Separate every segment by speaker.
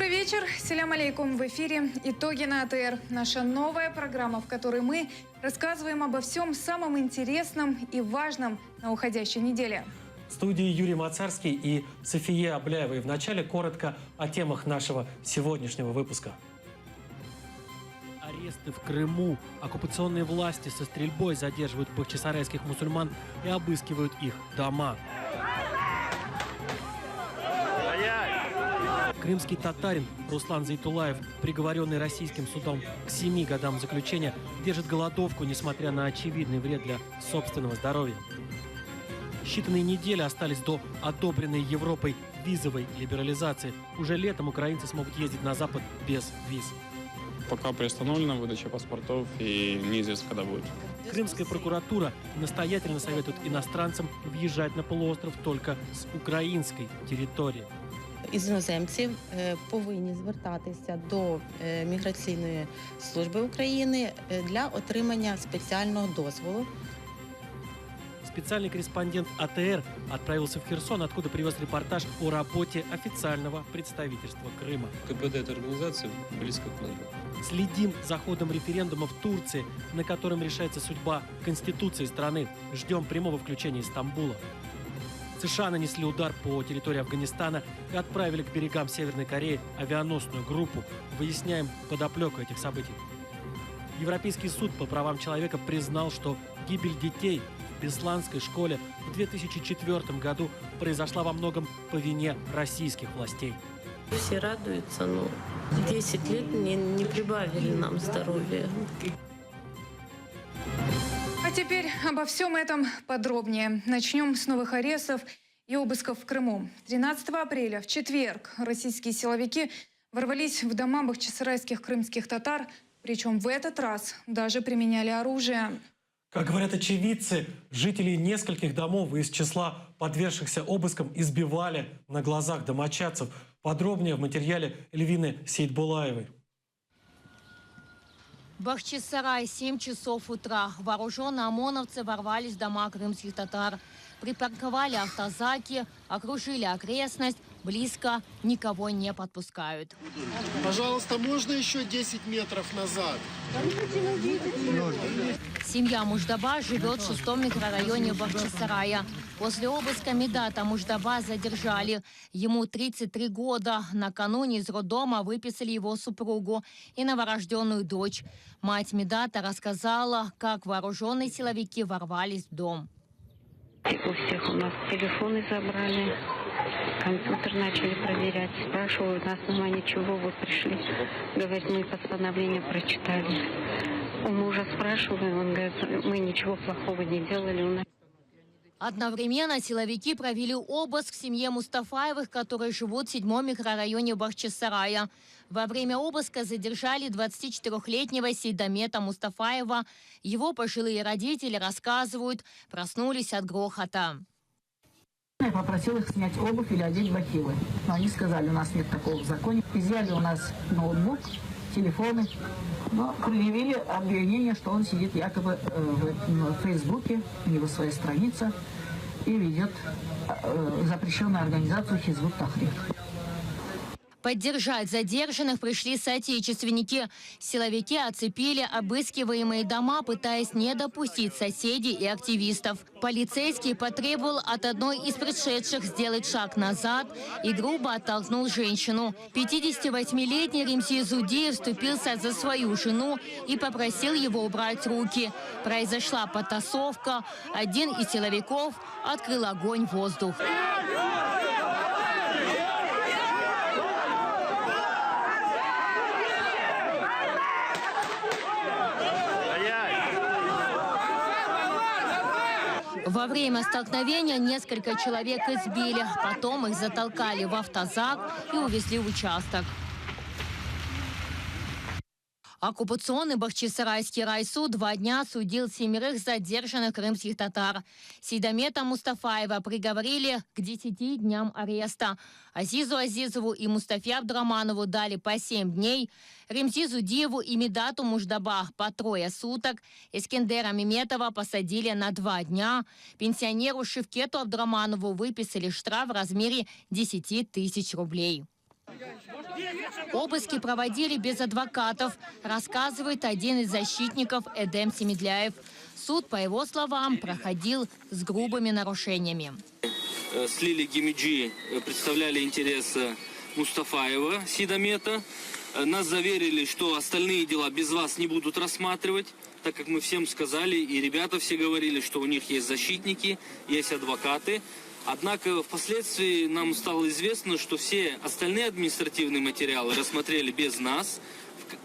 Speaker 1: Добрый вечер. Селям алейкум. В эфире «Итоги на АТР». Наша новая программа, в которой мы рассказываем обо всем самом интересном и важном на уходящей неделе.
Speaker 2: В студии Юрий Мацарский и София Абляева. И вначале коротко о темах нашего сегодняшнего выпуска. Аресты в Крыму. Оккупационные власти со стрельбой задерживают бахчисарайских мусульман и обыскивают их дома. Крымский татарин Руслан Зайтулаев, приговоренный российским судом к 7 годам заключения, держит голодовку, несмотря на очевидный вред для собственного здоровья. Считанные недели остались до одобренной Европой визовой либерализации. Уже летом украинцы смогут ездить на Запад без виз.
Speaker 3: Пока приостановлена выдача паспортов и неизвестно, когда будет.
Speaker 2: Крымская прокуратура настоятельно советует иностранцам въезжать на полуостров только с украинской территории.
Speaker 4: Іноземці повинні звертатися до Міграційної служби України для отримання спеціального дозволу.
Speaker 2: Специальный корреспондент АТР отправился в Херсон, откуда привез репортаж о работе официального представительства Крыма.
Speaker 5: КПД этой организации близко к нам.
Speaker 2: Следим за ходом референдума в Турции, на котором решается судьба Конституции страны. Ждем прямого включения из Стамбула. США нанесли удар по территории Афганистана и отправили к берегам Северной Кореи авианосную группу. Выясняем подоплеку этих событий. Европейский суд по правам человека признал, что гибель детей в Бесланской школе в 2004 году произошла во многом по вине российских властей.
Speaker 6: Все радуются, но 10 лет не прибавили нам здоровья.
Speaker 1: А теперь обо всем этом подробнее. Начнем с новых арестов и обысков в Крыму. 13 апреля, в четверг, российские силовики ворвались в дома бахчисарайских крымских татар, причем в этот раз даже применяли оружие.
Speaker 2: Как говорят очевидцы, жителей нескольких домов из числа подвергшихся обыскам избивали на глазах домочадцев. Подробнее в материале Эльвины Сейтбулаевой.
Speaker 7: Бахчисарай, 7 часов утра. Вооруженные ОМОНовцы ворвались в дома крымских татар. Припарковали автозаки, окружили окрестность. Близко никого не подпускают.
Speaker 8: Пожалуйста, можно еще 10 метров назад?
Speaker 7: Семья Муждаба живет в 6-м микрорайоне Бахчисарая. После обыска Медата Муждаба задержали. Ему 33 года. Накануне из роддома выписали его супругу и новорожденную дочь. Мать Медата рассказала, как вооруженные силовики ворвались в дом.
Speaker 6: У всех у нас телефоны забрали, компьютер начали проверять. Спрашивают, на основании чего вы пришли. Говорит, мы постановление прочитали. У мужа спрашиваем, он говорит, мы ничего плохого не делали. У нас...
Speaker 7: Одновременно силовики провели обыск в семье Мустафаевых, которые живут в 7-м микрорайоне Бахчисарая. Во время обыска задержали 24-летнего Сейдамета Мустафаева. Его пожилые родители рассказывают, проснулись от грохота.
Speaker 9: Я попросил их снять обувь или одеть бахилы. Но они сказали, у нас нет такого в законе. Изъяли у нас ноутбук, телефоны. Но предъявили обвинение, что он сидит якобы в Фейсбуке, у него своя страница, и ведет запрещенную организацию Хизбут Тахрир.
Speaker 7: Поддержать задержанных пришли соотечественники. Силовики оцепили обыскиваемые дома, пытаясь не допустить соседей и активистов. Полицейский потребовал от одной из пришедших сделать шаг назад и грубо оттолкнул женщину. 58-летний Ремзи Зудеев вступился за свою жену и попросил его убрать руки. Произошла потасовка. Один из силовиков открыл огонь в воздух. Во время столкновения несколько человек избили, потом их затолкали в автозак и увезли в участок. Оккупационный Бахчисарайский райсуд 2 дня судил 7 задержанных крымских татар. Сейдамета Мустафаева приговорили к 10 дням ареста. Азизу Азизову и Мустафе Абдраманову дали по 7 дней. Ремзи Зудиеву и Медату Муждаба по 3 суток. Искендера Меметова посадили на 2 дня. Пенсионеру Шевкету Абдраманову выписали штраф в размере 10 000 рублей. Обыски проводили без адвокатов, рассказывает один из защитников Эдем Семедляев. Суд, по его словам, проходил с грубыми нарушениями.
Speaker 10: Слили Гемиджи представляли интересы Мустафаева, Сидомета. Нас заверили, что остальные дела без вас не будут рассматривать, так как мы всем сказали, и ребята все говорили, что у них есть защитники, есть адвокаты. Однако впоследствии нам стало известно, что все остальные административные материалы рассмотрели без нас.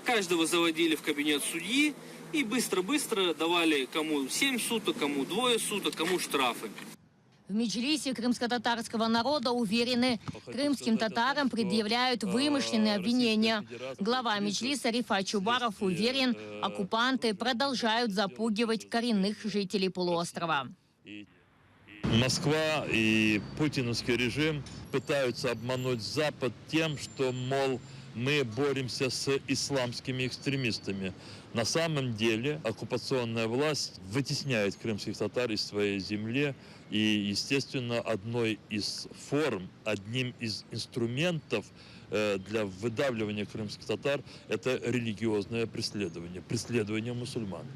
Speaker 10: Каждого заводили в кабинет судьи и быстро-быстро давали кому 7 суток, кому 2 суток, кому штрафы.
Speaker 7: В Меджлисе крымско-татарского народа уверены, крымским татарам предъявляют вымышленные обвинения. Глава Меджлиса Рифат Чубаров уверен, оккупанты продолжают запугивать коренных жителей полуострова.
Speaker 11: Москва и путиновский режим пытаются обмануть Запад тем, что, мол, мы боремся с исламскими экстремистами. На самом деле оккупационная власть вытесняет крымских татар из своей земли. И, естественно, одной из форм, одним из инструментов для выдавливания крымских татар – это религиозное преследование мусульман.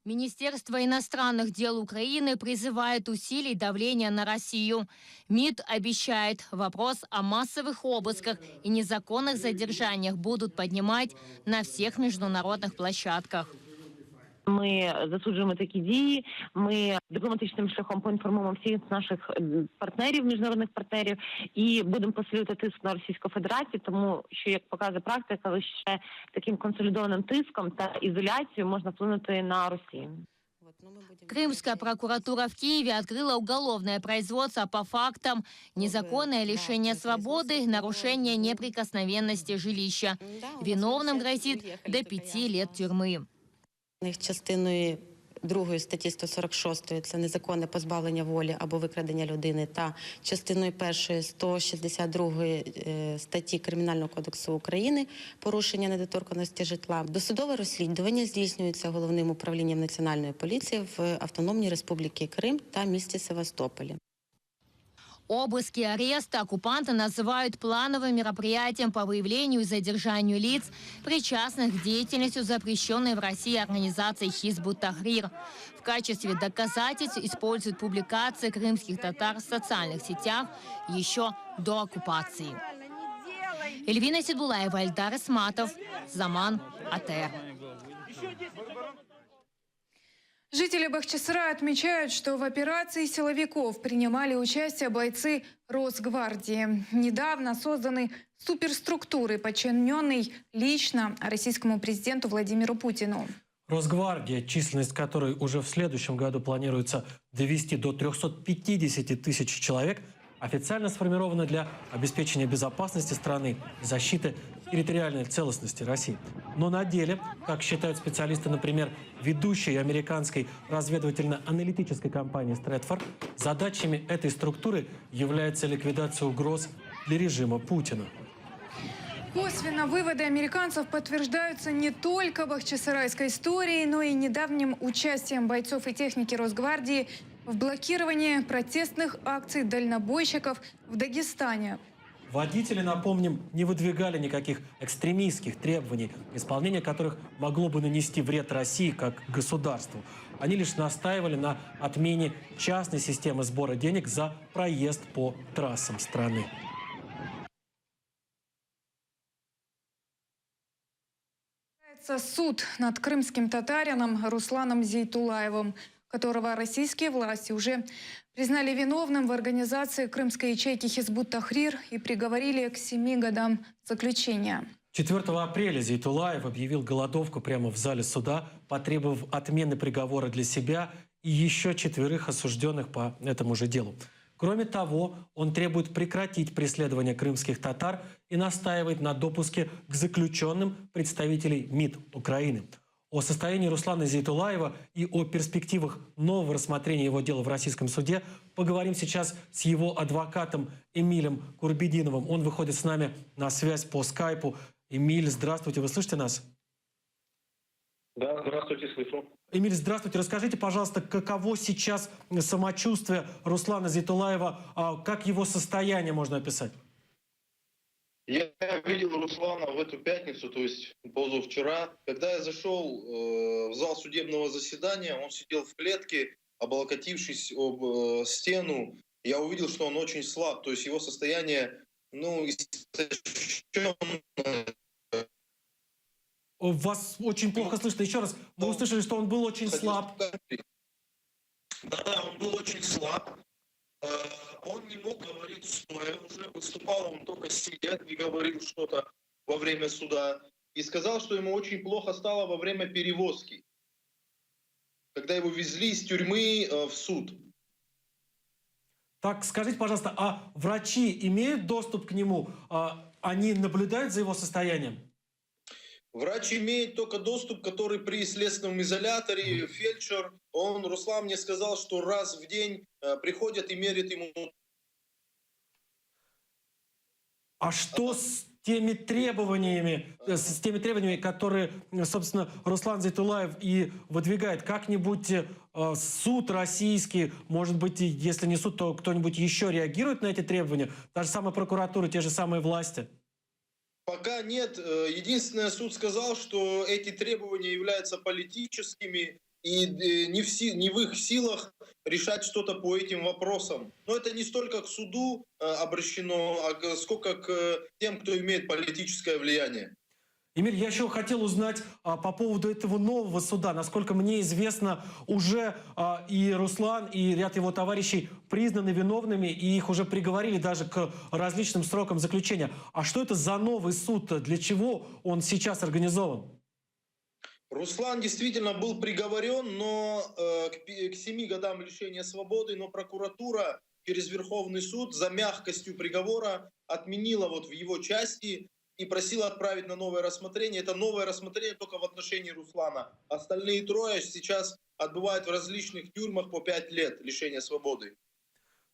Speaker 7: Министерство иностранных дел Украины призывает усилить давление на Россию. МИД обещает, вопрос о массовых обысках и незаконных задержаниях будут поднимать на всех международных площадках.
Speaker 12: Ми засуджуємо такі дії, ми дипломатичним шляхом поінформуємо всіх наших партнерів, міжнародних партнерів, і будемо посилювати тиск на Російську Федерацію, тому що, як показує практика, лише таким консолідованим тиском та ізоляцією можна вплинути на Росію.
Speaker 7: Крымская прокуратура в Киеве открыла уголовное производство по фактам незаконное лишение свободы, нарушение неприкосновенности жилища. Виновным грозит до 5 лет тюрьмы.
Speaker 4: Частиною 2 статті 146 – це незаконне позбавлення волі або викрадення людини, та частиною 1 162 статті Кримінального кодексу України – порушення недоторканності житла. Досудове розслідування здійснюється Головним управлінням Національної поліції в Автономній Республіці Крим та місті Севастополі.
Speaker 7: Обыски и аресты оккупанты называют плановым мероприятием по выявлению и задержанию лиц, причастных к деятельности запрещенной в России организации Хизбут-Тахрир. В качестве доказательств используют публикации крымских татар в социальных сетях еще до оккупации. Эльвина Седулаева, Эльдар Исматов, Заман, АТР.
Speaker 1: Жители Бахчисарая отмечают, что в операции силовиков принимали участие бойцы Росгвардии. Недавно созданы суперструктуры, подчиненные лично российскому президенту Владимиру Путину.
Speaker 2: Росгвардия, численность которой уже в следующем году планируется довести до 350 тысяч человек, официально сформирована для обеспечения безопасности страны и защиты территориальной целостности России. Но на деле, как считают специалисты, например, ведущей американской разведывательно-аналитической компании Стрэдфорд, задачами этой структуры является ликвидация угроз для режима Путина.
Speaker 1: Косвенно выводы американцев подтверждаются не только бахчисарайской историей, но и недавним участием бойцов и техники Росгвардии в блокировании протестных акций дальнобойщиков в Дагестане.
Speaker 2: Водители, напомним, не выдвигали никаких экстремистских требований, исполнение которых могло бы нанести вред России как государству. Они лишь настаивали на отмене частной системы сбора денег за проезд по трассам страны.
Speaker 1: Суд над крымским татарином Русланом Зейтулаевым, которого российские власти уже признали виновным в организации крымской ячейки Хизбут-Тахрир и приговорили к 7 годам заключения.
Speaker 2: 4 апреля Зейтулаев объявил голодовку прямо в зале суда, потребовав отмены приговора для себя и еще 4 осужденных по этому же делу. Кроме того, он требует прекратить преследование крымских татар и настаивает на допуске к заключенным представителей МИД Украины. О состоянии Руслана Зейтулаева и о перспективах нового рассмотрения его дела в российском суде поговорим сейчас с его адвокатом Эмилем Курбединовым. Он выходит с нами на связь по скайпу. Эмиль, здравствуйте, вы слышите нас?
Speaker 13: Да, здравствуйте, слышу.
Speaker 2: Эмиль, здравствуйте. Расскажите, пожалуйста, каково сейчас самочувствие Руслана Зейтулаева, как его состояние можно описать?
Speaker 13: Я видел Руслана в эту пятницу, то есть позавчера. Когда я зашел в зал судебного заседания, он сидел в клетке, облокотившись об стену. Я увидел, что он очень слаб, то есть его состояние, истощенное.
Speaker 2: Вас очень плохо слышно. Еще раз, вы услышали, что он был очень слаб.
Speaker 13: Да, он был очень слаб. Он не мог говорить стоя, уже выступал он только сидя и говорил что-то во время суда. И сказал, что ему очень плохо стало во время перевозки, когда его везли из тюрьмы в суд.
Speaker 2: Так, скажите, пожалуйста, а врачи имеют доступ к нему? Они наблюдают за его состоянием?
Speaker 13: Врач имеет только доступ, который при следственном изоляторе, фельдшер. Руслан мне сказал, что раз в день приходят и меряют ему.
Speaker 2: А что с теми требованиями, которые, собственно, Руслан Зайтулаев и выдвигает? Как-нибудь суд российский, может быть, если не суд, то кто-нибудь еще реагирует на эти требования? Та же самая прокуратура, те же самые власти?
Speaker 13: Пока нет. Единственное, суд сказал, что эти требования являются политическими и не в их силах решать что-то по этим вопросам. Но это не столько к суду обращено, сколько к тем, кто имеет политическое влияние.
Speaker 2: Эмиль, я еще хотел узнать по поводу этого нового суда. Насколько мне известно, уже и Руслан, и ряд его товарищей признаны виновными, и их уже приговорили даже к различным срокам заключения. А что это за новый суд? Для чего он сейчас организован?
Speaker 13: Руслан действительно был приговорен, но к 7 годам лишения свободы, но прокуратура через Верховный суд за мягкостью приговора отменила в его части и просила отправить на новое рассмотрение. Это новое рассмотрение только в отношении Руслана. Остальные трое сейчас отбывают в различных тюрьмах по 5 лет лишения свободы.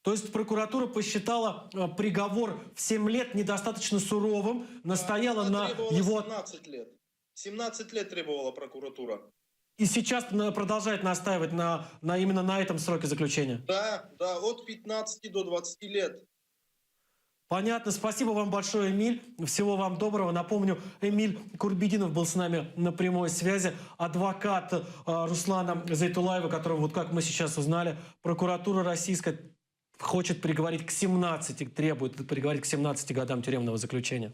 Speaker 2: То есть прокуратура посчитала приговор в 7 лет недостаточно суровым, настояла на его...
Speaker 13: 17 лет. 17 лет требовала прокуратура.
Speaker 2: И сейчас продолжает настаивать именно на этом сроке заключения?
Speaker 13: Да, от 15 до 20 лет.
Speaker 2: Понятно. Спасибо вам большое, Эмиль. Всего вам доброго. Напомню, Эмиль Курбединов был с нами на прямой связи. Адвокат Руслана Зайтулаева, которого, вот как мы сейчас узнали, прокуратура российская хочет приговорить к 17, требует приговорить к 17 годам тюремного заключения.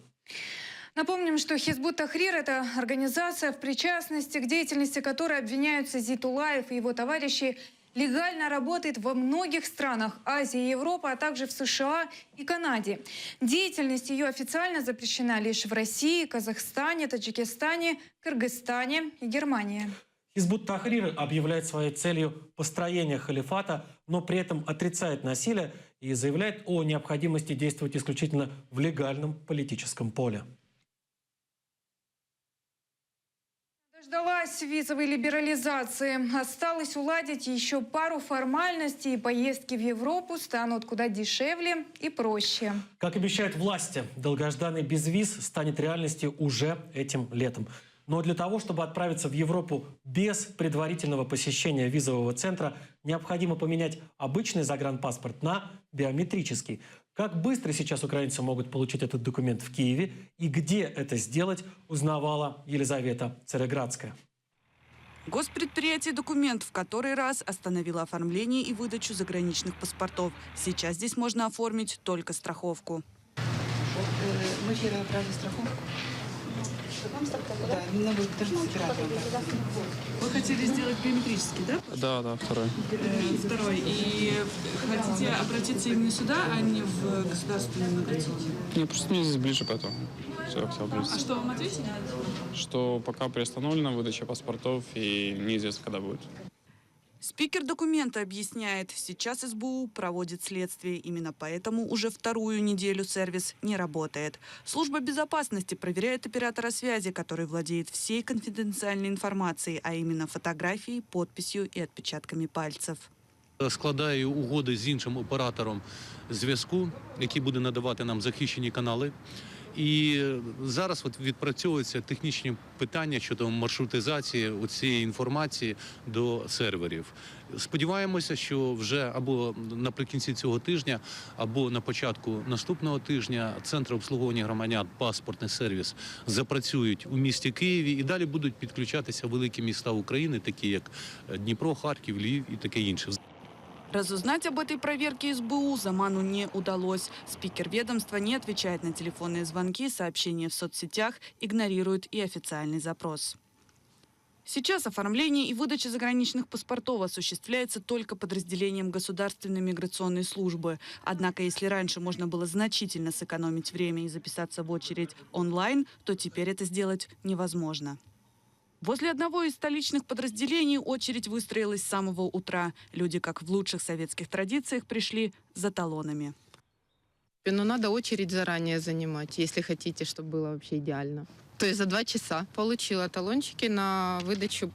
Speaker 1: Напомним, что Хизбут Тахрир – это организация, в причастности к деятельности которой обвиняются Зайтулаев и его товарищи, легально работает во многих странах Азии и Европы, а также в США и Канаде. Деятельность ее официально запрещена лишь в России, Казахстане, Таджикистане, Кыргызстане и Германии.
Speaker 2: Хизбут Тахрир объявляет своей целью построение халифата, но при этом отрицает насилие и заявляет о необходимости действовать исключительно в легальном политическом поле.
Speaker 1: Дождалась визовой либерализации. Осталось уладить еще пару формальностей, и поездки в Европу станут куда дешевле и проще.
Speaker 2: Как обещают власти, долгожданный безвиз станет реальностью уже этим летом. Но для того, чтобы отправиться в Европу без предварительного посещения визового центра, необходимо поменять обычный загранпаспорт на биометрический. Как быстро сейчас украинцы могут получить этот документ в Киеве и где это сделать, узнавала Елизавета Цареградская.
Speaker 14: Госпредприятие «Документ» в который раз остановило оформление и выдачу заграничных паспортов. Сейчас здесь можно оформить только страховку.
Speaker 9: Мы вчера брали страховку. Да, ну вы подождите сразу.
Speaker 14: Вы хотели сделать биометрический, да?
Speaker 3: Да, второй.
Speaker 14: Второй. И хотите обратиться именно сюда, а не в государственную магазин?
Speaker 3: Нет, просто мне здесь ближе, поэтому я хотел
Speaker 14: А
Speaker 3: обратиться.
Speaker 14: что вам ответили?
Speaker 3: Что пока приостановлена выдача паспортов и неизвестно, когда будет.
Speaker 14: Спикер «Документа» объясняет, сейчас СБУ проводит следствие. Именно поэтому уже вторую неделю сервис не работает. Служба безопасности проверяет оператора связи, который владеет всей конфиденциальной информацией, а именно фотографией, подписью и отпечатками пальцев.
Speaker 15: Складаю угоди з іншим оператором зв'язку, який буде надавати нам захищені канали. І зараз відпрацьовуються технічні питання щодо маршрутизації цієї інформації до серверів. Сподіваємося, що вже або наприкінці цього тижня, або на початку наступного тижня центри обслуговування громадян «Паспортний сервіс» запрацюють у місті Києві і далі будуть підключатися великі міста України, такі як Дніпро, Харків, Львів і таке інше.
Speaker 14: Разузнать об этой проверке СБУ Заману не удалось. Спикер ведомства не отвечает на телефонные звонки, сообщения в соцсетях, игнорирует и официальный запрос. Сейчас оформление и выдача заграничных паспортов осуществляется только подразделением Государственной миграционной службы. Однако, если раньше можно было значительно сэкономить время и записаться в очередь онлайн, то теперь это сделать невозможно. Возле одного из столичных подразделений очередь выстроилась с самого утра. Люди, как в лучших советских традициях, пришли за талонами.
Speaker 16: Но надо очередь заранее занимать, если хотите, чтобы было вообще идеально. То есть за 2 часа получила талончики на выдачу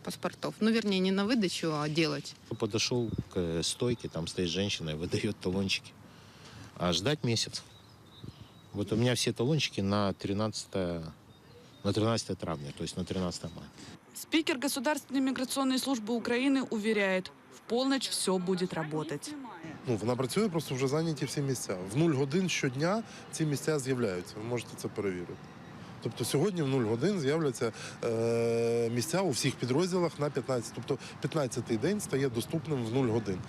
Speaker 16: паспортов. Ну, вернее, не на выдачу, а делать.
Speaker 17: Подошел к стойке, там стоит женщина и выдает талончики. А ждать месяц. Вот у меня все талончики на 13 травня, то есть на 13 мая.
Speaker 14: Спикер Государственной миграционной службы Украины уверяет, в полночь все будет работать.
Speaker 18: Вона працює, просто вже зайняті всі місця. В 0 годин щодня ці місця з'являються. Ви можете це перевірити. Тобто сьогодні в 0 годин з'являться місця у всіх підрозділах на 15. Тобто 15-й день стає доступним в 0 годин.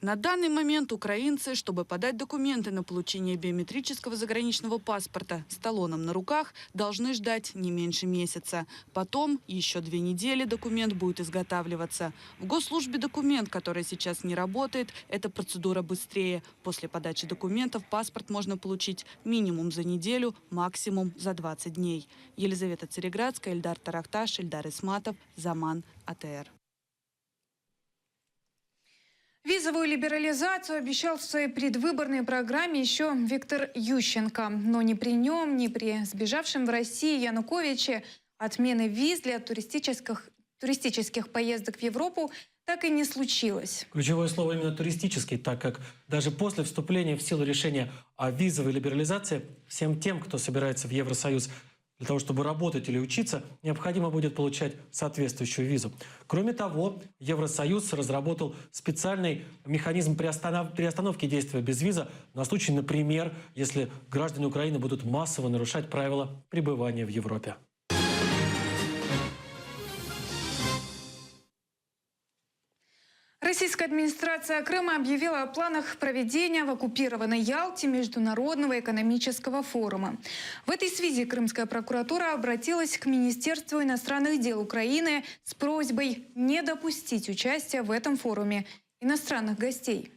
Speaker 14: На данный момент украинцы, чтобы подать документы на получение биометрического заграничного паспорта с талоном на руках, должны ждать не меньше месяца. Потом еще 2 недели документ будет изготавливаться. В госслужбе документ, который сейчас не работает, эта процедура быстрее. После подачи документов паспорт можно получить минимум за неделю, максимум за 20 дней. Елизавета Цареградская, Эльдар Тарахташ, Эльдар Исматов, Заман, АТР.
Speaker 1: Визовую либерализацию обещал в своей предвыборной программе еще Виктор Ющенко. Но ни при нем, ни при сбежавшем в России Януковиче отмены виз для туристических поездок в Европу так и не случилось.
Speaker 2: Ключевое слово именно туристический, так как даже после вступления в силу решения о визовой либерализации всем тем, кто собирается в Евросоюз, для того, чтобы работать или учиться, необходимо будет получать соответствующую визу. Кроме того, Евросоюз разработал специальный механизм приостановки действия безвиза на случай, например, если граждане Украины будут массово нарушать правила пребывания в Европе.
Speaker 1: Российская администрация Крыма объявила о планах проведения в оккупированной Ялте Международного экономического форума. В этой связи Крымская прокуратура обратилась к Министерству иностранных дел Украины с просьбой не допустить участия в этом форуме иностранных гостей.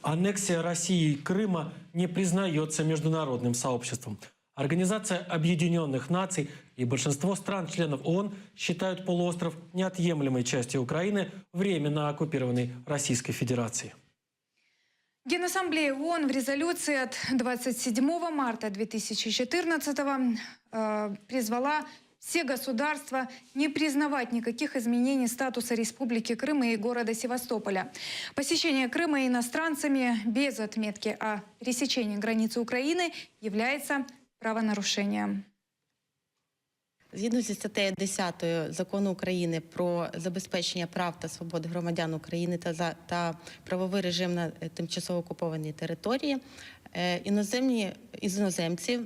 Speaker 2: Аннексия России и Крыма не признается международным сообществом. Организация Объединенных Наций и большинство стран-членов ООН считают полуостров неотъемлемой частью Украины, временно оккупированной Российской Федерацией.
Speaker 1: Генассамблея ООН в резолюции от 27 марта 2014 призвала все государства не признавать никаких изменений статуса Республики Крым и города Севастополя. Посещение Крыма иностранцами без отметки о пересечении границы Украины является правонарушенням.
Speaker 4: Згідно зі статтею 10 Закону України про забезпечення прав та свобод громадян України та правовий режим на тимчасово окупованій території, іноземці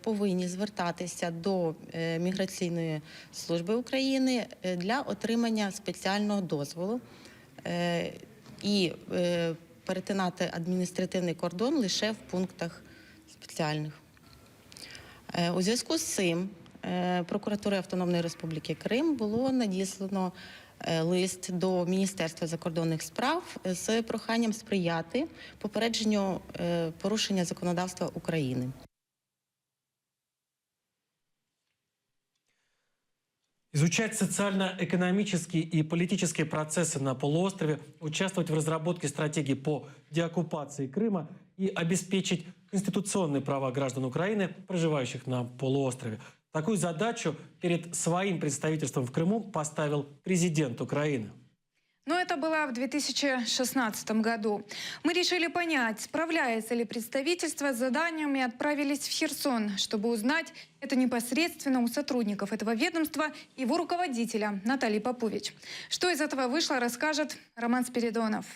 Speaker 4: повинні звертатися до Міграційної служби України для отримання спеціального дозволу і перетинати адміністративний кордон лише в пунктах спеціальних. У зв'язку з цим прокуратури Автономної Республіки Крим було надіслано лист до Міністерства закордонних справ з проханням сприяти попередженню порушення законодавства України.
Speaker 2: Изучать социально-экономические и политические процессы на полуострове, участвовать в разработке стратегий по деоккупации Крыма и обеспечить конституционные права граждан Украины, проживающих на полуострове. Такую задачу перед своим представительством в Крыму поставил президент Украины.
Speaker 1: Но это было в 2016 году. Мы решили понять, справляется ли представительство с заданием, и отправились в Херсон, чтобы узнать это непосредственно у сотрудников этого ведомства и его руководителя Натальи Попович. Что из этого вышло, расскажет Роман Спиридонов.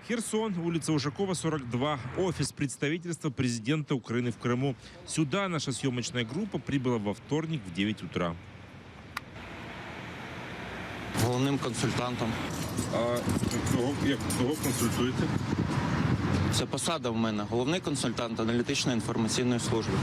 Speaker 19: Херсон, улица Ушакова, 42, офис представительства президента Украины в Крыму. Сюда наша съемочная группа прибыла во вторник в 9 утра.
Speaker 20: Головним консультантом.
Speaker 19: А кого консультуєте?
Speaker 20: Це посада в мене. Головний консультант аналітичної інформаційної служби.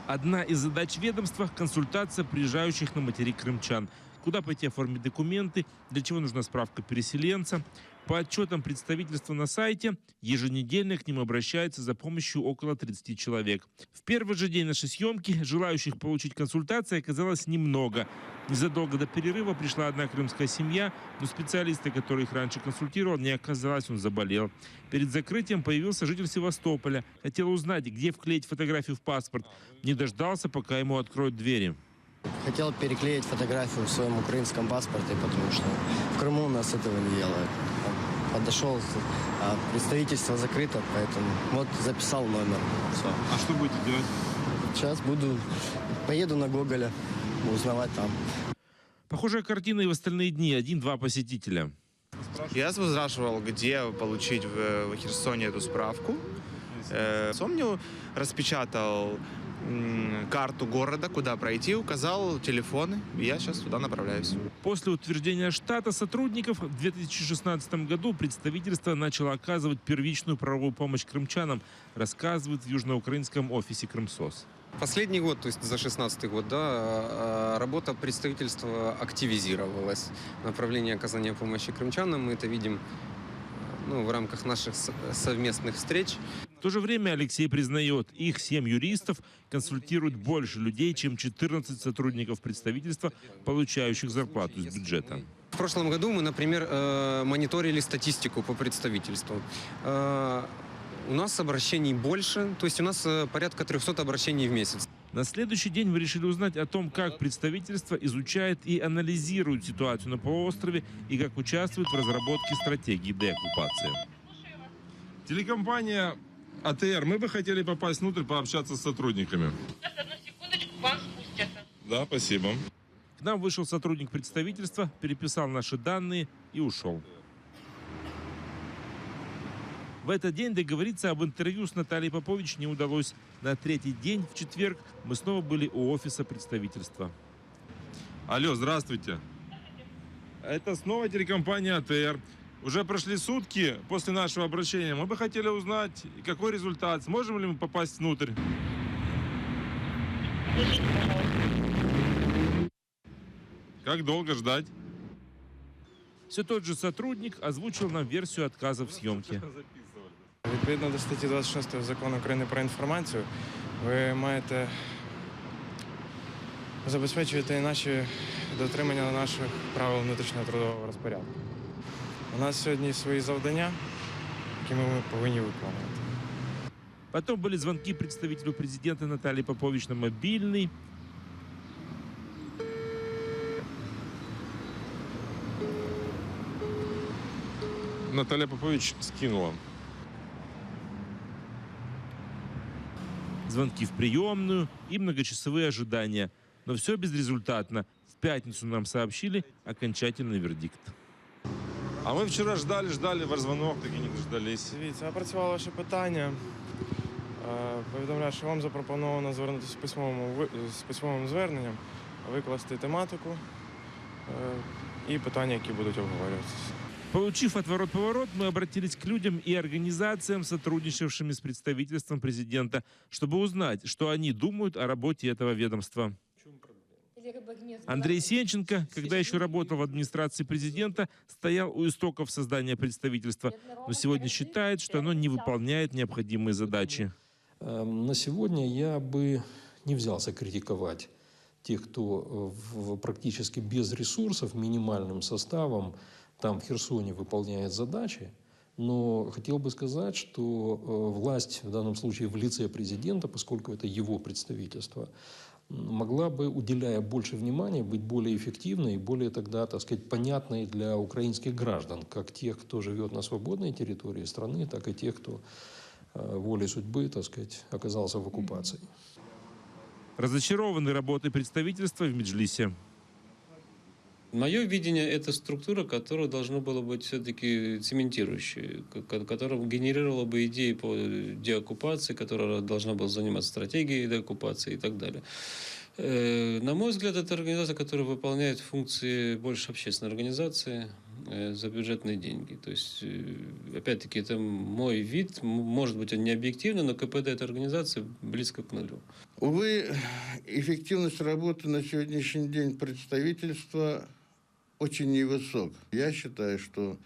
Speaker 19: Одна из задач ведомства – консультация приезжающих на материк крымчан. Куда пойти оформить документы, для чего нужна справка переселенца. По отчетам представительства на сайте, еженедельно к ним обращаются за помощью около 30 человек. В первый же день нашей съемки желающих получить консультации оказалось немного. Незадолго до перерыва пришла одна крымская семья, но специалиста, который их раньше консультировал, не оказалось, он заболел. Перед закрытием появился житель Севастополя. Хотел узнать, где вклеить фотографию в паспорт. Не дождался, пока ему откроют двери.
Speaker 21: Хотел переклеить фотографию в своем украинском паспорте, потому что в Крыму у нас этого не делают. Подошел, а представительство закрыто, поэтому вот записал номер. Все.
Speaker 19: А что будете делать?
Speaker 21: Сейчас поеду на Гоголя, узнавать там.
Speaker 19: Похожая картина и в остальные дни. 1-2 посетителя.
Speaker 22: Я спрашивал, где получить в Херсоне эту справку. Помню, распечатал карту города, куда пройти, указал телефоны, и я сейчас туда направляюсь.
Speaker 19: После утверждения штата сотрудников в 2016 году представительство начало оказывать первичную правовую помощь крымчанам, рассказывают в южноукраинском офисе Крымсос.
Speaker 5: Последний год, то есть за 2016 год, да, работа представительства активизировалась. Направление оказания помощи крымчанам мы это видим в рамках наших совместных встреч.
Speaker 19: В то же время Алексей признает, их 7 юристов консультируют больше людей, чем 14 сотрудников представительства, получающих зарплату из бюджета.
Speaker 5: В прошлом году мы, например, мониторили статистику по представительству. У нас обращений больше, то есть у нас порядка 300 обращений в месяц.
Speaker 19: На следующий день мы решили узнать о том, как представительство изучает и анализирует ситуацию на полуострове и как участвует в разработке стратегии деоккупации. Телекомпания АТР. Мы бы хотели попасть внутрь, пообщаться с сотрудниками.
Speaker 23: Сейчас, одну секундочку, к вам спустятся.
Speaker 19: Да, спасибо. К нам вышел сотрудник представительства, переписал наши данные и ушел. В этот день договориться об интервью с Натальей Попович не удалось. На третий день, в четверг, мы снова были у офиса представительства. Алло, здравствуйте. Это снова телекомпания АТР. Уже прошли сутки после нашего обращения. Мы бы хотели узнать, какой результат. Сможем ли мы попасть внутрь? Как долго ждать? Все тот же сотрудник озвучил нам версию отказа в съемке.
Speaker 24: Відповідно до статті 26 Закону України про інформацію, ви забезпечуєте іначе дотримання наших правил внутрішнього трудового розпорядку. У нас сьогодні свої завдання, які ми повинні виконувати.
Speaker 19: Потом были звонки представителю президента Натальи Попович на мобильный. Наталья Попович скинула. Звонки в приемную и многочасовые ожидания. Но все безрезультатно. В пятницу нам сообщили окончательный вердикт. А мы вчера ждали ваш звонок, так и не дождались.
Speaker 24: Дивіться, опрацювали ваше питання. Повідомляю, що вам запропоновано звернутися з письмовим зверненням, викласти тематику і питання, які будуть обговорюватися.
Speaker 19: Получив отворот-поворот, мы обратились к людям и организациям, сотрудничавшими с представительством президента, чтобы узнать, что они думают о работе этого ведомства. Андрей Сенченко, когда еще работал в администрации президента, стоял у истоков создания представительства, но сегодня считает, что оно не выполняет необходимые задачи.
Speaker 25: На сегодня я бы не взялся критиковать тех, кто практически без ресурсов, минимальным составом, там в Херсоне выполняет задачи, но хотел бы сказать, что власть, в данном случае в лице президента, поскольку это его представительство, могла бы, уделяя больше внимания, быть более эффективной и более тогда, так сказать, понятной для украинских граждан, как тех, кто живет на свободной территории страны, так и тех, кто волей судьбы, так сказать, оказался в оккупации.
Speaker 19: Разочарованы работой представительства в Меджлисе.
Speaker 6: Мое видение – это структура, которая должна была быть все-таки цементирующей, которая генерировала бы идеи по деоккупации, которая должна была заниматься стратегией деоккупации и так далее. На мой взгляд, это организация, которая выполняет функции больше общественной организации за бюджетные деньги. То есть, опять-таки, это мой вид, может быть, он не объективный, но КПД этой организации близко к нулю.
Speaker 8: Увы, эффективность работы на сегодняшний день представительства очень невысок. Я считаю, что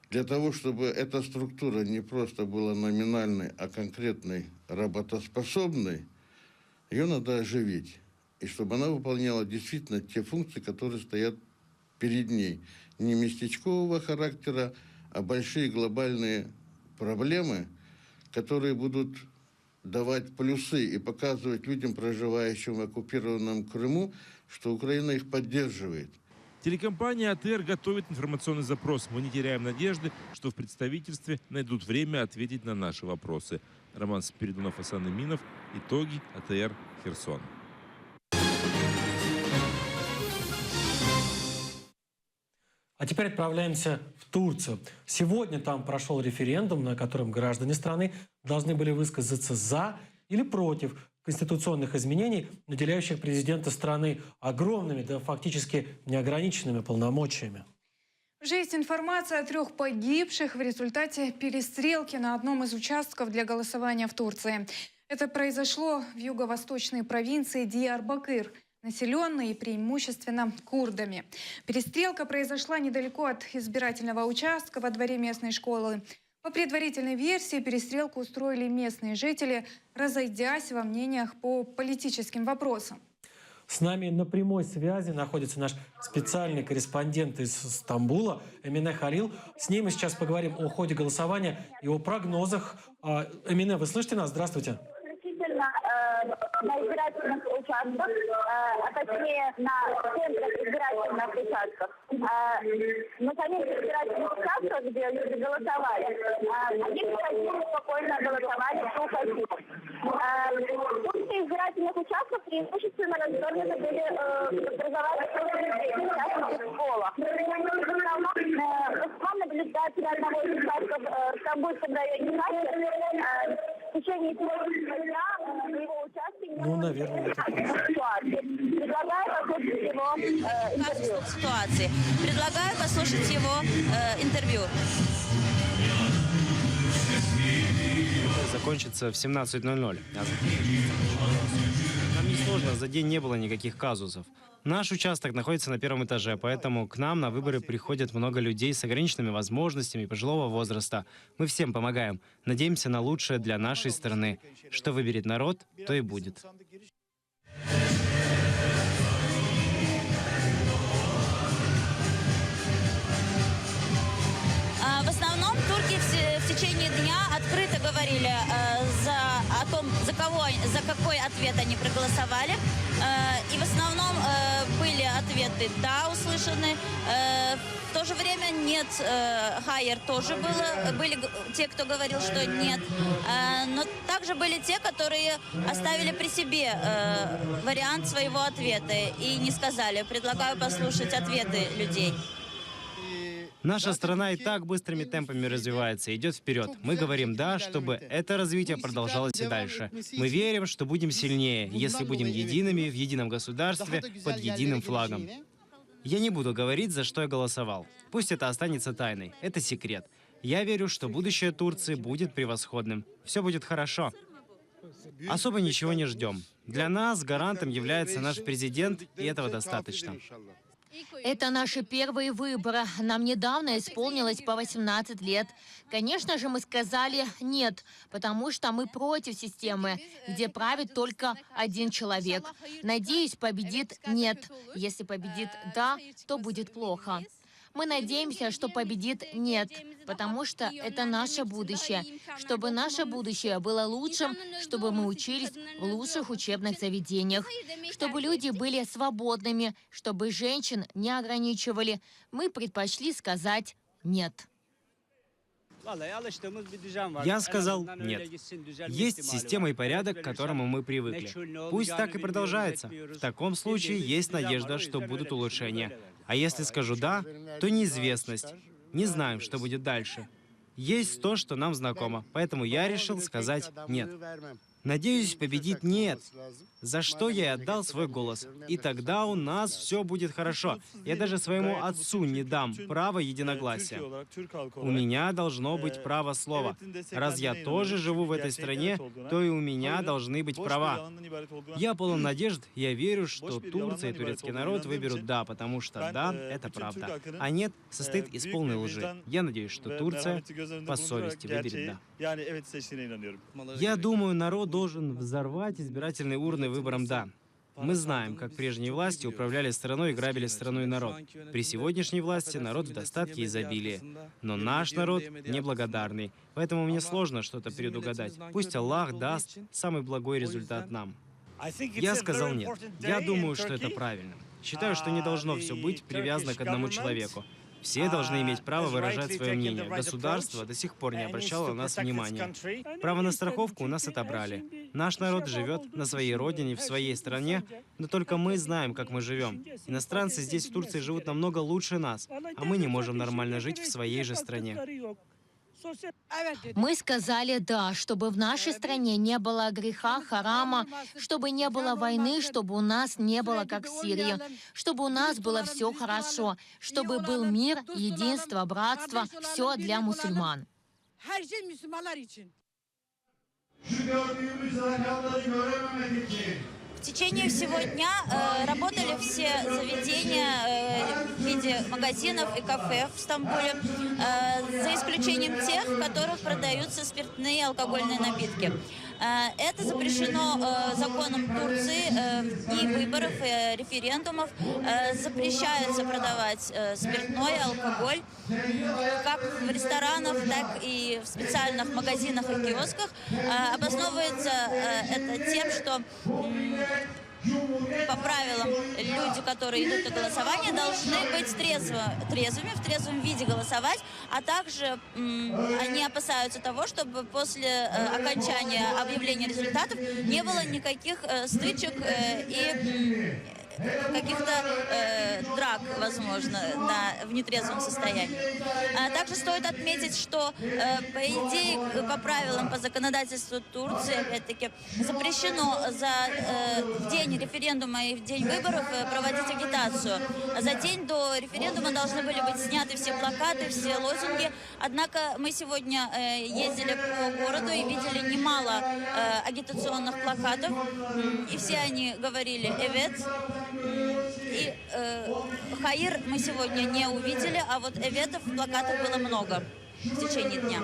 Speaker 8: для того, чтобы эта структура не просто была номинальной, а конкретной, работоспособной, ее надо оживить. И чтобы она выполняла действительно те функции, которые стоят перед ней. Не местечкового характера, а большие глобальные проблемы, которые будут давать плюсы и показывать людям, проживающим в оккупированном Крыму, что Украина их поддерживает.
Speaker 19: Телекомпания АТР готовит информационный запрос. Мы не теряем надежды, что в представительстве найдут время ответить на наши вопросы. Роман Спиридонов, Асан Иминов. Итоги АТР Херсон.
Speaker 2: А теперь отправляемся в Турцию. Сегодня там прошел референдум, на котором граждане страны должны были высказаться за или против конституционных изменений, наделяющих президента страны огромными, да фактически неограниченными полномочиями.
Speaker 1: Уже есть информация о 3 погибших в результате перестрелки на одном из участков для голосования в Турции. Это произошло в юго-восточной провинции Диярбакыр, населенной преимущественно курдами. Перестрелка произошла недалеко от избирательного участка во дворе местной школы. По предварительной версии, перестрелку устроили местные жители, разойдясь во мнениях по политическим вопросам.
Speaker 2: С нами на прямой связи находится наш специальный корреспондент из Стамбула Эмине Халил. С ней мы сейчас поговорим о ходе голосования и о прогнозах. Эмине, вы слышите нас? Здравствуйте.
Speaker 10: На избирательных участках, а точнее на центрах избирательных участков. На самих избирательных участках, где люди голосовали, они спокойно голосовали, что хотели. Пункты избирательных участков преимущественно развернуты были образовательных людей, участники в школах. В основном наблюдатель одного из участков в Стамбульском районе Хача в течение сегодняшнего дня на его участке не было ситуации. Предлагаю послушать его интервью.
Speaker 11: Предлагаю послушать его интервью.
Speaker 12: Закончится в 17:00. Нам несложно, за день не было никаких казусов. Наш участок находится на 1-м этаже, поэтому к нам на выборы приходят много людей с ограниченными возможностями пожилого возраста. Мы всем помогаем. Надеемся на лучшее для нашей страны. Что выберет народ, то и будет.
Speaker 11: В основном турки в течение дня открыто говорили за какой ответ они проголосовали. И в основном были ответы «да» услышаны. В то же время «нет», «хайер» тоже были те, кто говорил, что «нет». Но также были те, которые оставили при себе вариант своего ответа и не сказали. Предлагаю послушать ответы людей.
Speaker 12: Наша страна и так быстрыми темпами развивается, идет вперед. Мы говорим «да», чтобы это развитие продолжалось и дальше. Мы верим, что будем сильнее, если будем едиными в едином государстве под единым флагом. Я не буду говорить, за что я голосовал. Пусть это останется тайной. Это секрет. Я верю, что будущее Турции будет превосходным. Все будет хорошо. Особо ничего не ждем. Для нас гарантом является наш президент, и этого достаточно.
Speaker 7: Это наши первые выборы. Нам недавно исполнилось по 18 лет. Конечно же, мы сказали «нет», потому что мы против системы, где правит только один человек. Надеюсь, победит «нет». Если победит «да», то будет плохо. Мы надеемся, что победит «нет», потому что это наше будущее. Чтобы наше будущее было лучшим, чтобы мы учились в лучших учебных заведениях, чтобы люди были свободными, чтобы женщин не ограничивали, мы предпочли сказать «нет».
Speaker 12: Я сказал нет. Есть система и порядок, к которому мы привыкли. Пусть так и продолжается. В таком случае есть надежда, что будут улучшения. А если скажу «да», то неизвестность. Не знаем, что будет дальше. Есть то, что нам знакомо, поэтому я решил сказать «нет». Надеюсь, победит «нет», за что я и отдал свой голос. И тогда у нас все будет хорошо. Я даже своему отцу не дам права единогласия. У меня должно быть право слова. Раз я тоже живу в этой стране, то и у меня должны быть права. Я полон надежд, я верю, что Турция и турецкий народ выберут «да», потому что «да» — это правда, а «нет» состоит из полной лжи. Я надеюсь, что Турция по совести выберет «да». Я думаю, народ должен взорвать избирательные урны выбором «да». Мы знаем, как прежние власти управляли страной и грабили страну и народ. При сегодняшней власти народ в достатке и изобилии. Но наш народ неблагодарный, поэтому мне сложно что-то предугадать. Пусть Аллах даст самый благой результат нам. Я сказал «нет». Я думаю, что это правильно. Считаю, что не должно все быть привязано к одному человеку. Все должны иметь право выражать свое мнение. Государство до сих пор не обращало на нас внимания. Право на страховку у нас отобрали. Наш народ живет на своей родине, в своей стране, но только мы знаем, как мы живем. Иностранцы здесь, в Турции, живут намного лучше нас, а мы не можем нормально жить в своей же стране.
Speaker 7: Мы сказали «да», чтобы в нашей стране не было греха, харама, чтобы не было войны, чтобы у нас не было как в Сирии, чтобы у нас было все хорошо, чтобы был мир, единство, братство, все для мусульман.
Speaker 11: В течение всего дня работали все заведения в виде магазинов и кафе в Стамбуле, за исключением тех, в которых продаются спиртные и алкогольные напитки. Это запрещено законом Турции, и выборов, и референдумов. Запрещается продавать спиртной, алкоголь, как в ресторанах, так и в специальных магазинах и киосках. Обосновывается это тем, что по правилам люди, которые идут на голосование, должны быть трезвыми, в трезвом виде голосовать, а также они опасаются того, чтобы после окончания объявления результатов не было никаких стычек и каких-то драк, возможно, в нетрезвом состоянии. Также стоит отметить, что, по идее, по правилам, по законодательству Турции, опять-таки, запрещено в день референдума и в день выборов проводить агитацию. За день до референдума должны были быть сняты все плакаты, все лозунги. Однако мы сегодня ездили по городу и видели немало агитационных плакатов, и все они говорили «эвет». И «Хаир» мы сегодня не увидели, а вот «эветов» в плакатах было много в течение дня.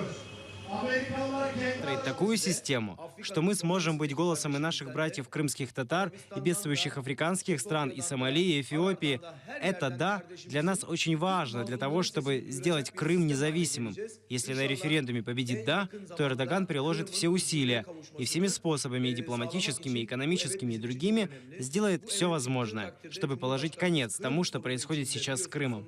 Speaker 12: Такую систему, что мы сможем быть голосом и наших братьев крымских татар, и бедствующих африканских стран, и Сомали, и Эфиопии. Это «да» для нас очень важно, для того, чтобы сделать Крым независимым. Если на референдуме победит «да», то Эрдоган приложит все усилия и всеми способами, и дипломатическими, и экономическими, и другими, сделает все возможное, чтобы положить конец тому, что происходит сейчас с Крымом.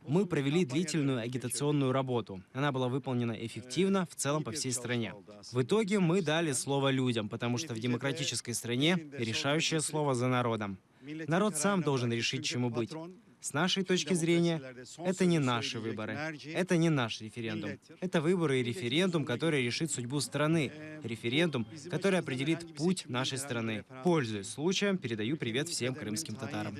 Speaker 12: Мы провели длительную агитационную работу. Она была выполнена эффективно, в целом по всей стране. В итоге мы дали слово людям, потому что в демократической стране решающее слово за народом. Народ сам должен решить, чему быть. С нашей точки зрения, это не наши выборы, это не наш референдум. Это выборы и референдум, который решит судьбу страны. Референдум, который определит путь нашей страны. Пользуясь случаем, передаю привет всем крымским татарам.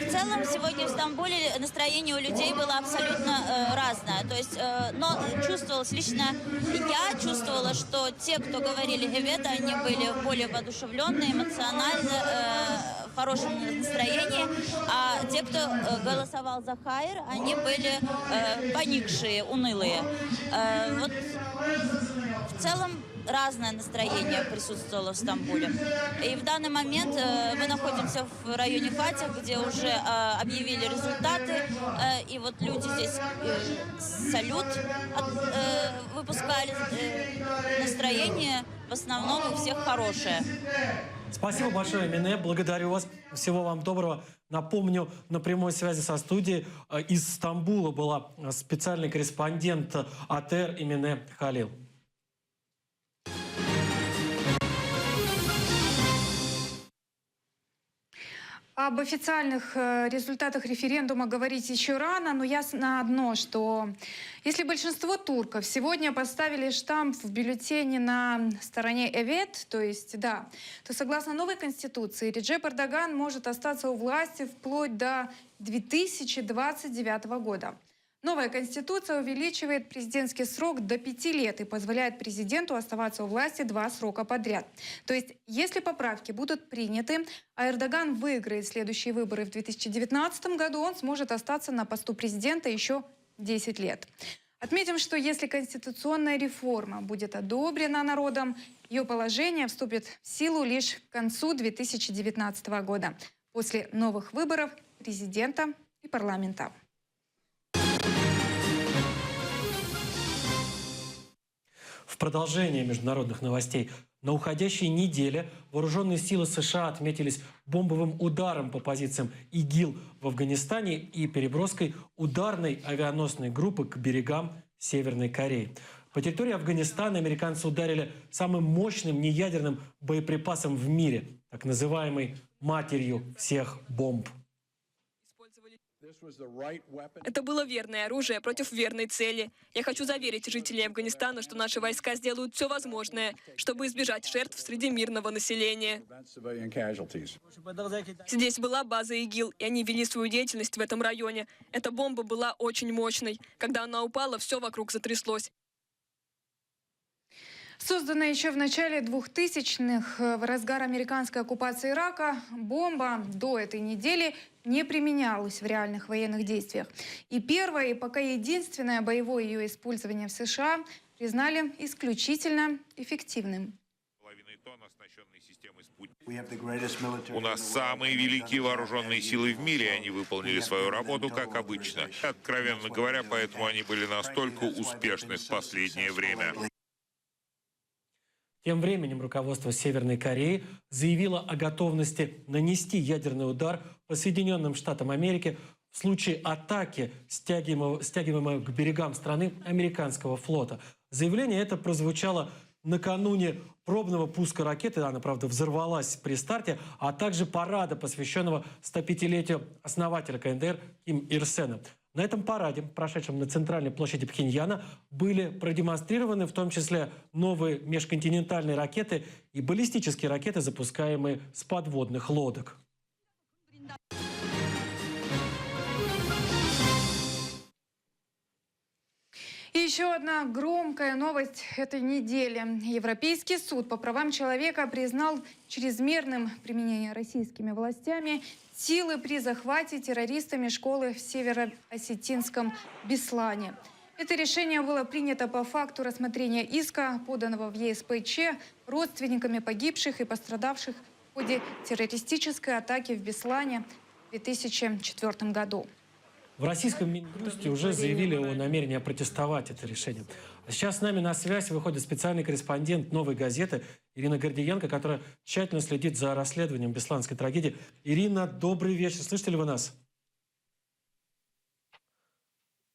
Speaker 11: В целом, сегодня в Стамбуле настроение у людей было абсолютно разное. То есть, но чувствовалось, лично я чувствовала, что те, кто говорили «эвет», они были более воодушевленные, эмоционально, в хорошем настроении, а те, кто голосовал за «Хаир», они были поникшие, унылые. Вот в целом разное настроение присутствовало в Стамбуле. И в данный момент мы находимся в районе Фатих, где уже объявили результаты. И вот люди здесь салют выпускали. Настроение в основном у всех хорошее.
Speaker 2: Спасибо большое, Эмине. Благодарю вас. Всего вам доброго. Напомню, на прямой связи со студией из Стамбула была специальный корреспондент АТР Эмине Халил.
Speaker 1: Об официальных результатах референдума говорить еще рано, но ясно одно, что если большинство турков сегодня поставили штамп в бюллетене на стороне «Evet», то есть «да», то согласно новой конституции Реджеп Эрдоган может остаться у власти вплоть до 2029 года. Новая конституция увеличивает президентский срок до 5 лет и позволяет президенту оставаться у власти 2 срока подряд. То есть, если поправки будут приняты, а Эрдоган выиграет следующие выборы в 2019 году, он сможет остаться на посту президента еще 10 лет. Отметим, что если конституционная реформа будет одобрена народом, ее положение вступит в силу лишь к концу 2019 года, после новых выборов президента и парламента.
Speaker 2: В продолжение международных новостей. На уходящей неделе вооруженные силы США отметились бомбовым ударом по позициям ИГИЛ в Афганистане и переброской ударной авианосной группы к берегам Северной Кореи. По территории Афганистана американцы ударили самым мощным неядерным боеприпасом в мире, так называемой «матерью всех бомб».
Speaker 3: Это было верное оружие против верной цели. Я хочу заверить жителей Афганистана, что наши войска сделают все возможное, чтобы избежать жертв среди мирного населения. Здесь была база ИГИЛ, и они вели свою деятельность в этом районе. Эта бомба была очень мощной. Когда она упала, все вокруг затряслось.
Speaker 1: Созданная еще в начале 2000-х, в разгар американской оккупации Ирака, бомба до этой недели не применялась в реальных военных действиях. И первое, и пока единственное боевое ее использование в США признали исключительно эффективным.
Speaker 9: У нас самые великие вооруженные силы в мире, и они выполнили свою работу как обычно. Откровенно говоря, поэтому они были настолько успешны в последнее время.
Speaker 2: Тем временем руководство Северной Кореи заявило о готовности нанести ядерный удар по Соединенным Штатам Америки в случае атаки, стягиваемого к берегам страны американского флота. Заявление это прозвучало накануне пробного пуска ракеты, она, правда, взорвалась при старте, а также парада, посвященного 105-летию основателя КНДР Ким Ир Сена. На этом параде, прошедшем на центральной площади Пхеньяна, были продемонстрированы в том числе новые межконтинентальные ракеты и баллистические ракеты, запускаемые с подводных лодок.
Speaker 1: И еще одна громкая новость этой недели. Европейский суд по правам человека признал чрезмерным применение российскими властями силы при захвате террористами школы в северо-осетинском Беслане. Это решение было принято по факту рассмотрения иска, поданного в ЕСПЧ родственниками погибших и пострадавших в ходе террористической атаки в Беслане в 2004 году.
Speaker 2: В российском Минюсте уже заявили о намерении протестовать это решение. А сейчас с нами на связь выходит специальный корреспондент «Новой газеты» Ирина Гордиенко, которая тщательно следит за расследованием бесланской трагедии. Ирина, добрый вечер. Слышите ли вы нас?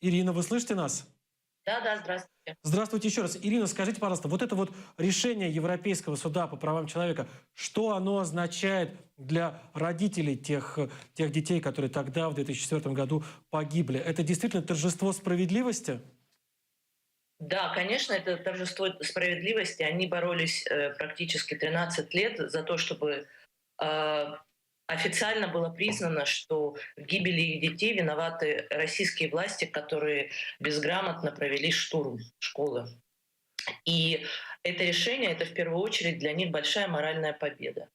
Speaker 2: Ирина, вы слышите нас?
Speaker 13: Да, здравствуйте.
Speaker 2: Здравствуйте еще раз. Ирина, скажите, пожалуйста, вот это вот решение Европейского суда по правам человека, что оно означает для родителей тех детей, которые тогда, в 2004 году, погибли? Это действительно торжество справедливости?
Speaker 13: Да, конечно, это торжество справедливости. Они боролись практически 13 лет за то, чтобы официально было признано, что в гибели их детей виноваты российские власти, которые безграмотно провели штурм школы. И это решение, это в первую очередь для них большая моральная победа.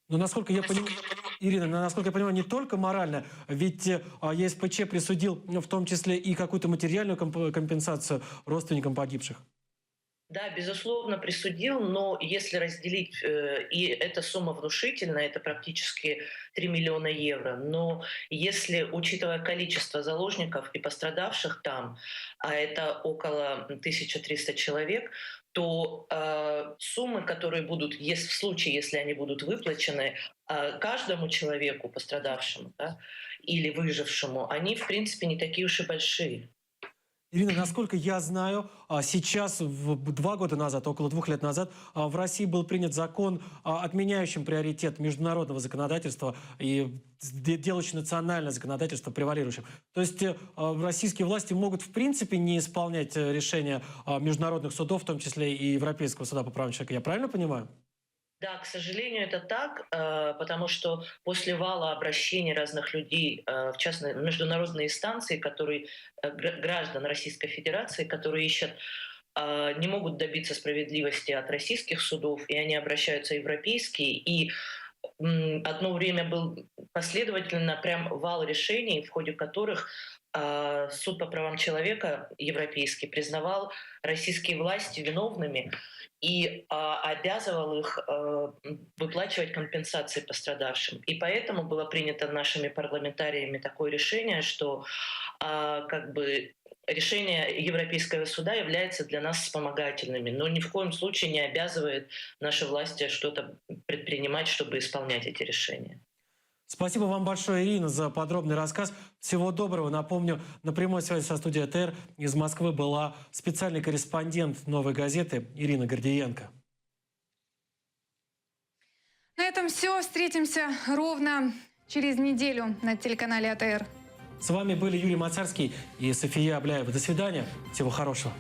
Speaker 2: Но насколько я понимаю, Ирина, насколько я понимаю, не только морально, ведь ЕСПЧ присудил в том числе и какую-то материальную компенсацию родственникам погибших.
Speaker 13: Да, безусловно, присудил, но если разделить, и эта сумма внушительная, это практически 3 миллиона евро, но если, учитывая количество заложников и пострадавших там, а это около 1300 человек, то суммы, которые будут, в случае, если они будут выплачены каждому человеку пострадавшему, да, или выжившему, они, в принципе, не такие уж и большие.
Speaker 2: Ирина, насколько я знаю, сейчас, 2 года назад, около 2 лет назад, в России был принят закон, отменяющий приоритет международного законодательства и делающий национальное законодательство превалирующим. То есть российские власти могут, в принципе, не исполнять решения международных судов, в том числе и Европейского суда по правам человека. Я правильно понимаю?
Speaker 13: Да, к сожалению, это так, потому что после вала обращений разных людей, в частности, международные инстанции, граждан Российской Федерации, которые ищут, не могут добиться справедливости от российских судов, и они обращаются в европейские, и одно время был последовательно прям вал решений, в ходе которых Суд по правам человека европейский признавал российские власти виновными и обязывал их выплачивать компенсации пострадавшим. И поэтому было принято нашими парламентариями такое решение, что решение Европейского суда является для нас вспомогательными, но ни в коем случае не обязывает наши власти что-то предпринимать, чтобы исполнять эти решения.
Speaker 2: Спасибо вам большое, Ирина, за подробный рассказ. Всего доброго. Напомню, на прямой связи со студией ТР из Москвы была специальный корреспондент «Новой газеты» Ирина Гордиенко.
Speaker 1: На этом все. Встретимся ровно через неделю на телеканале АТР.
Speaker 2: С вами были Юрий Мацарский и София Абляева. До свидания. Всего хорошего.